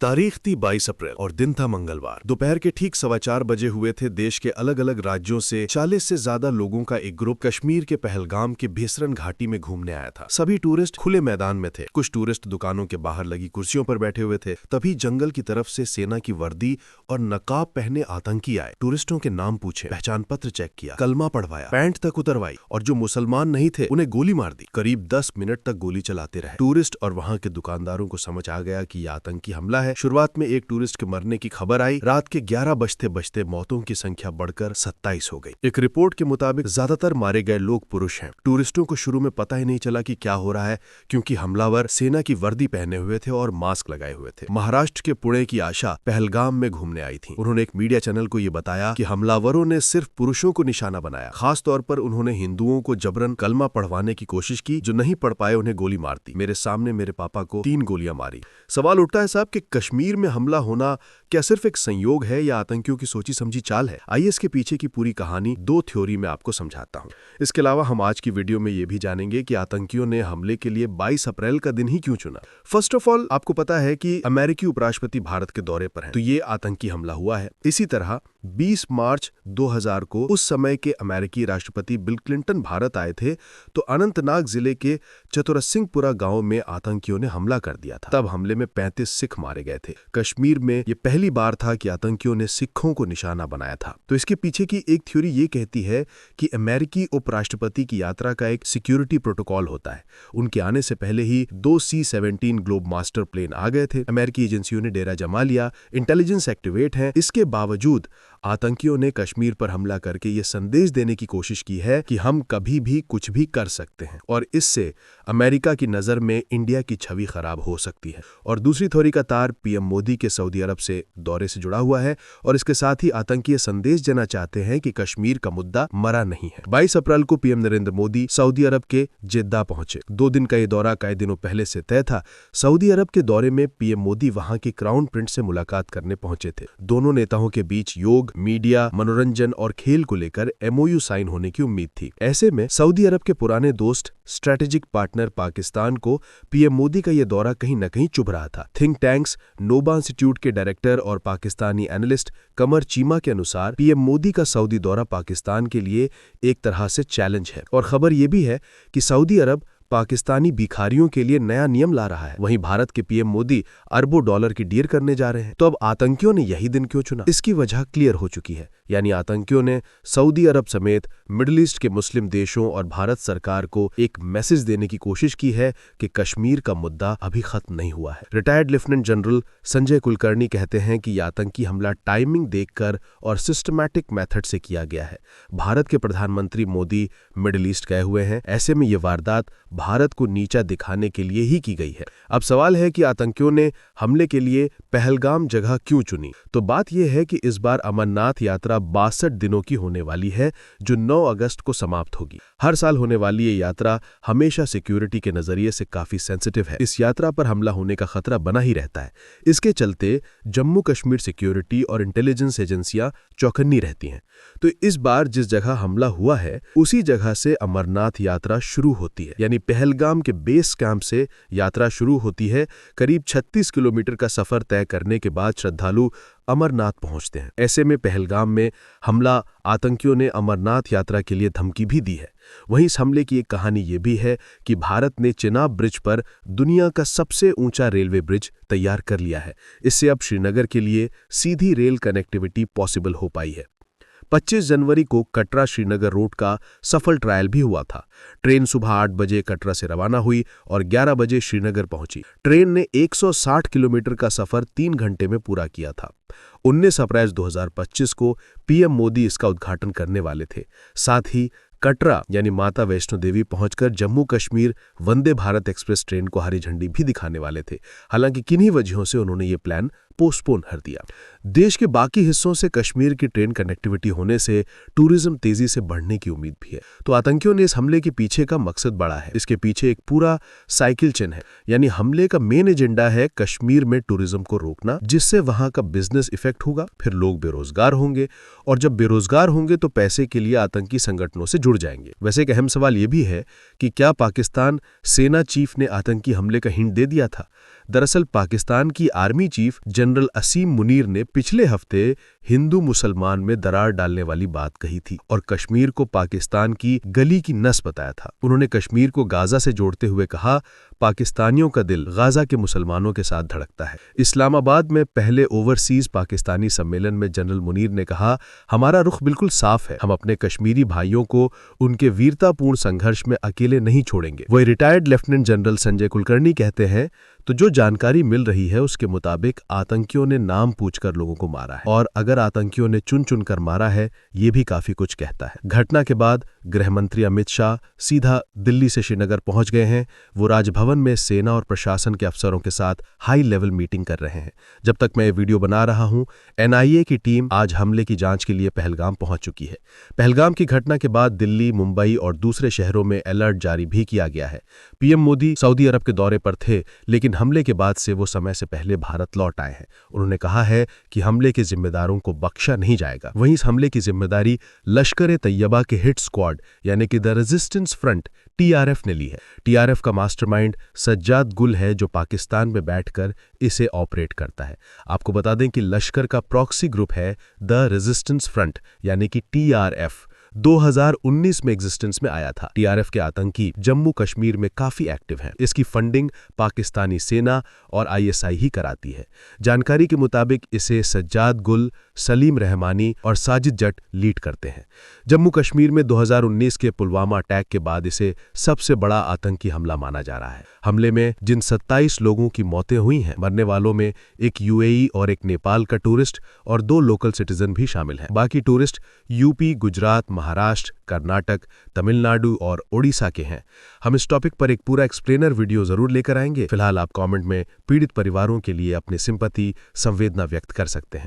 तारीख थी 22 अप्रैल और दिन था मंगलवार। दोपहर के ठीक 4:15 बजे हुए थे। देश के अलग अलग राज्यों से 40 से ज्यादा लोगों का एक ग्रुप कश्मीर के पहलगाम के भेसरन घाटी में घूमने आया था। सभी टूरिस्ट खुले मैदान में थे। कुछ टूरिस्ट दुकानों के बाहर लगी कुर्सियों पर बैठे हुए थे। तभी जंगल की तरफ से सेना की वर्दी और नकाब पहने आतंकी आए। टूरिस्टों के नाम पूछे, पहचान पत्र चेक किया, कलमा पढ़वाया, पैंट तक उतरवाई और जो मुसलमान नहीं थे उन्हें गोली मार दी। करीब 10 मिनट तक गोली चलाते रहे। टूरिस्ट और वहां के दुकानदारों को समझ आ गया कि यह आतंकी हमला है। शुरुआत में एक टूरिस्ट के मरने की खबर आई। रात के 11 बजते बजते मौतों की संख्या बढ़कर 27 हो गई। एक रिपोर्ट के मुताबिक ज्यादातर मारे गए लोग पुरुष हैं। टूरिस्टों को शुरू में पता ही नहीं चला कि क्या हो रहा है, क्योंकि हमलावर सेना की वर्दी पहने हुए थे और मास्क लगाए हुए थे। महाराष्ट्र के पुणे की आशा पहलगाम में घूमने आई थी। उन्होंने एक मीडिया चैनल को यह बताया कि हमलावरों ने सिर्फ पुरुषों को निशाना बनाया। खास तौर पर उन्होंने हिंदुओं को जबरन कलमा पढ़वाने की कोशिश की। जो नहीं पढ़ पाए उन्हें गोली मार दी। मेरे सामने मेरे पापा को 3 गोलियां मारी। सवाल उठता है साहब कि कश्मीर में हमला होना क्या सिर्फ एक संयोग है या आतंकियों की सोची समझी चाल है? आइए इसके पीछे की पूरी कहानी 2 थ्योरी में आपको समझाता हूं। इसके अलावा हम आज की वीडियो में यह भी जानेंगे कि आतंकियों ने हमले के लिए 22 अप्रैल का दिन ही क्यों चुना। फर्स्ट ऑफ ऑल, आपको पता है कि अमेरिकी उपराष्ट्रपति भारत के दौरे पर हैं, तो ये आतंकी हमला हुआ है। इसी तरह 20 मार्च 2000 को उस समय के अमेरिकी राष्ट्रपति बिल क्लिंटन भारत आए थे, तो अनंतनाग जिले के चतुरसिंहपुरा गांव में आतंकियों ने हमला कर दिया था। तब हमले में 35 सिख मारे गए थे। कश्मीर में यह पहली बार था कि आतंकियों ने सिखों को निशाना बनाया था। तो इसके पीछे की एक थ्योरी ये कहती है कि अमेरिकी उपराष्ट्रपति की यात्रा का एक सिक्योरिटी प्रोटोकॉल होता है। उनके आने से पहले ही 2 C-17 ग्लोब मास्टर प्लेन आ गए थे। अमेरिकी एजेंसियों ने डेरा जमा लिया, इंटेलिजेंस एक्टिवेट है। इसके बावजूद आतंकियों ने कश्मीर पर हमला करके ये संदेश देने की कोशिश की है कि हम कभी भी कुछ भी कर सकते हैं, और इससे अमेरिका की नजर में इंडिया की छवि खराब हो सकती है। और दूसरी थ्योरी का तार पीएम मोदी के सऊदी अरब से दौरे से जुड़ा हुआ है, और इसके साथ ही आतंकी ये संदेश देना चाहते हैं कि कश्मीर का मुद्दा मरा नहीं है। 22 अप्रैल को पीएम नरेंद्र मोदी सऊदी अरब के जेद्दा पहुंचे। 2 दिन का ये दौरा कई दिनों पहले से तय था। सऊदी अरब के दौरे में पीएम मोदी वहां के क्राउन प्रिंस से मुलाकात करने पहुंचे थे। दोनों नेताओं के बीच योग, मीडिया, मनोरंजन और खेल को लेकर MOU साइन होने की उम्मीद थी। ऐसे में सऊदी अरब के पुराने दोस्त, स्ट्रेटेजिक पार्टनर पाकिस्तान को पीएम मोदी का यह दौरा कहीं न कहीं चुभ रहा था। थिंक टैंक्स, नोबा इंस्टीट्यूट के डायरेक्टर और पाकिस्तानी एनालिस्ट कमर चीमा के अनुसार पीएम मोदी का सऊदी दौरा पाकिस्तान के लिए एक तरह से चैलेंज है। और खबर यह भी है कि सऊदी अरब पाकिस्तानी भिखारियों के लिए नया नियम ला रहा है। वहीं भारत के पीएम मोदी अरबों डॉलर की डील करने जा रहे हैं। तो अब आतंकियों ने यही दिन क्यों चुना? इसकी वजह क्लियर हो चुकी है। यानी आतंकियों ने सऊदी अरब समेत मिडिल ईस्ट के मुस्लिम देशों और भारत सरकार को एक मैसेज देने की कोशिश की है कि कश्मीर का मुद्दा अभी खत्म नहीं हुआ है। Retired lieutenant general Sanjay Kulkarni कहते हैं कि यह आतंकी हमला टाइमिंग देखकर और सिस्टमैटिक मेथड से किया गया है। भारत के प्रधानमंत्री मोदी मिडिल ईस्ट गए हुए हैं। ऐसे में यह वारदात भारत को नीचा दिखाने के लिए ही की गई है। अब सवाल है कि आतंकियों ने हमले के लिए पहलगाम जगह क्यों चुनी? तो बात यह है कि इस बार अमरनाथ यात्रा 62 दिनों की होने वाली है, जो 9 अगस्त को समाप्त होगी। हर साल होने वाली ये यात्रा हमेशा सिक्योरिटी के नजरिए से काफी सेंसिटिव है। इस यात्रा पर हमला होने का खतरा बना ही रहता है। इसके चलते जम्मू कश्मीर सिक्योरिटी और इंटेलिजेंस एजेंसियां चौकन्नी रहती हैं। तो इस बार जिस जगह हमला हुआ है उसी जगह से अमरनाथ यात्रा शुरू होती है। यानी पहलगाम के बेस कैंप से यात्रा शुरू होती है। करीब 36 किलोमीटर का सफर तय करने के बाद श्रद्धालु अमरनाथ पहुंचते हैं। ऐसे में पहलगाम में हमला आतंकियों ने अमरनाथ यात्रा के लिए धमकी भी दी है। वहीं इस हमले की एक कहानी यह भी है कि भारत ने चिनाब ब्रिज पर दुनिया का सबसे ऊंचा रेलवे ब्रिज तैयार कर लिया है। इससे अब श्रीनगर के लिए सीधी रेल कनेक्टिविटी पॉसिबल हो पाई है। 25 जनवरी को कटरा श्रीनगर रोड का सफल ट्रायल भी हुआ था। ट्रेन सुबह 8 बजे कटरा से रवाना हुई और 11 बजे श्रीनगर पहुंची। ट्रेन ने 160 किलोमीटर का सफर 3 घंटे में पूरा किया था। 19 अप्रैल 2025 को पीएम मोदी इसका उद्घाटन करने वाले थे। साथ ही कटरा यानी माता वैष्णो देवी पहुंचकर जम्मू कश्मीर वंदे भारत एक्सप्रेस ट्रेन को हरी झंडी भी दिखाने वाले थे। हालांकि किन्हीं वजहों से उन्होंने ये प्लान पोस्टपोन कर दिया। देश के बाकी हिस्सों से कश्मीर की ट्रेन कनेक्टिविटी होने से टूरिज्म तेजी से बढ़ने की उम्मीद भी है। तो आतंकियों ने इस हमले के पीछे का मकसद बड़ा है। इसके पीछे एक पूरा साइकिल चेन है, यानी हमले का मेन एजेंडा है कश्मीर में टूरिज्म को रोकना, जिससे वहां का बिजनेस इफेक्ट होगा, फिर लोग बेरोजगार होंगे, और जब बेरोजगार होंगे तो पैसे के लिए आतंकी संगठनों से जुड़ जाएंगे। वैसे एक अहम सवाल यह भी है कि क्या पाकिस्तान सेना चीफ ने आतंकी हमले का हिंट दे दिया था? दरअसल पाकिस्तान की आर्मी चीफ जनरल असीम मुनीर ने पिछले हफ्ते हिंदू मुसलमान में दरार डालने वाली बात कही थी और कश्मीर को पाकिस्तान की गली की नस बताया था। उन्होंने कश्मीर को गाजा से जोड़ते हुए कहा, पाकिस्तानियों का दिल गाजा के मुसलमानों के साथ धड़कता है। इस्लामाबाद में पहले ओवरसीज पाकिस्तानी सम्मेलन में जनरल मुनीर ने कहा, हमारा रुख बिल्कुल साफ है, हम अपने कश्मीरी भाइयों को उनके वीरतापूर्ण संघर्ष में अकेले नहीं छोड़ेंगे। वही retired lieutenant general Sanjay Kulkarni कहते हैं, तो जो जानकारी मिल रही है उसके मुताबिक आतंकियों ने नाम पूछकर लोगों को मारा है, और अगर आतंकियों ने चुन चुन कर मारा है, ये भी काफी कुछ कहता है। घटना के बाद गृह मंत्री अमित शाह सीधा दिल्ली से श्रीनगर पहुंच गए हैं। वो राजभवन में सेना और प्रशासन के अफसरों के साथ हाई लेवल मीटिंग कर रहे हैं। जब तक मैं ये वीडियो बना रहा हूं, NIA की टीम आज हमले की जांच के लिए पहलगाम पहुंच चुकी है। पहलगाम की घटना के बाद दिल्ली, मुंबई और दूसरे शहरों में अलर्ट जारी भी किया गया है। PM मोदी सऊदी अरब के दौरे पर थे, लेकिन हमले के बाद से वो समय से पहले भारत लौट आए हैं। उन्होंने कहा है कि हमले के जिम्मेदारों को बख्शा नहीं जाएगा। वहीं इस हमले की जिम्मेदारी लश्कर-ए-तैयबा के हिट स्क्वाड यानी कि द रेजिस्टेंस फ्रंट TRF ने ली है। TRF का मास्टरमाइंड सज्जाद गुल है, जो पाकिस्तान में बैठकर इसे ऑपरेट करता है। आपको बता दें कि लश्कर का प्रॉक्सी ग्रुप है द रेजिस्टेंस फ्रंट यानी कि TRF। 2019 में एग्जिस्टेंस में आया था। TRF के आतंकी जम्मू कश्मीर में काफी एक्टिव हैं। इसकी फंडिंग पाकिस्तानी सेना और ISI ही कराती है। जानकारी के मुताबिक इसे सज्जाद गुल, सलीम रहमानी और साजिद जट लीड करते हैं। जम्मू कश्मीर में 2019 के पुलवामा अटैक के बाद इसे सबसे बड़ा आतंकी हमला माना जा रहा है। हमले में जिन 27 लोगों की मौतें हुई हैं, मरने वालों में एक UAE और एक नेपाल का टूरिस्ट और 2 लोकल सिटीजन भी शामिल हैं। बाकी टूरिस्ट UP, गुजरात, महाराष्ट्र, कर्नाटक, तमिलनाडु और ओडिशा के हैं। हम इस टॉपिक पर एक पूरा एक्सप्लेनर वीडियो जरूर लेकर आएंगे। फिलहाल आप कमेंट में पीड़ित परिवारों के लिए अपनी सिंपैथी, संवेदना व्यक्त कर सकते हैं।